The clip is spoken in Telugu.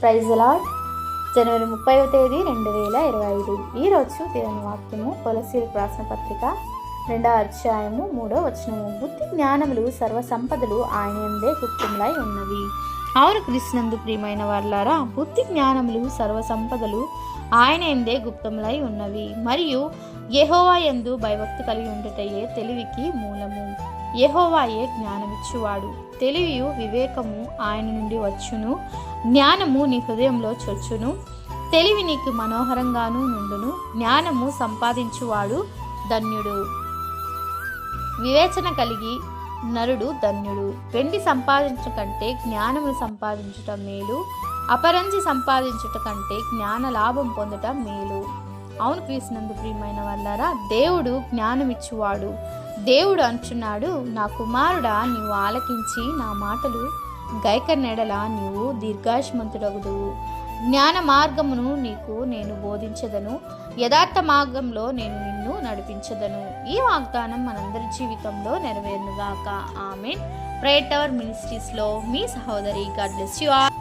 Praise lord. జనవరి 30వ తేదీ 2025. ఈరోజు దేవుని వాక్యము కొలస్సీలకు రాసిన పత్రిక 2వ అధ్యాయము 3వ వచనము. బుద్ధి జ్ఞానములు సర్వ సంపదలు ఆయన యందే గుప్తములై ఉన్నవి. అవును క్రీస్తునందు ప్రియమైన వారలారా, బుద్ధి జ్ఞానములు సర్వ సంపదలు ఆయన యందే గుప్తములై ఉన్నవి. మరియు యెహోవా యందు భయభక్తి కలిగి ఉండుటయే తెలివికి మూలము. యెహోవాయే జ్ఞానమిచ్చువాడు. తెలివియు వివేకము ఆయన నుండి వచ్చును. జ్ఞానము నీ హృదయంలో చొచ్చును. తెలివి నీకు మనోహరంగాను నుండును. జ్ఞానము సంపాదించువాడు ధన్యుడు. వివేచన కలిగి నరుడు ధన్యుడు. వెండి సంపాదించుట కంటే జ్ఞానమును సంపాదించుట మేలు. అపరంజి సంపాదించుట కంటే జ్ఞాన లాభం పొందటం మేలు. అవును క్రీస్తునందు ప్రియమైన వారలారా, దేవుడు జ్ఞానమిచ్చువాడు. దేవుడు అంటున్నాడు, నా కుమారుడా, నీవు ఆలకించి నా మాటలు గైకనెడల నీవు దీర్ఘాయుష్మంతుడగుదువు. జ్ఞాన మార్గమును నీకు నేను బోధించదను. యథార్థ మార్గంలో నేను నిన్ను నడిపించదను. ఈ వాగ్దానం మనందరి జీవితంలో నెరవేరునుగాక. ఆమేన్. ప్రేయర్ టవర్ మినిస్ట్రీస్లో మీ సహోదరి. God bless you all.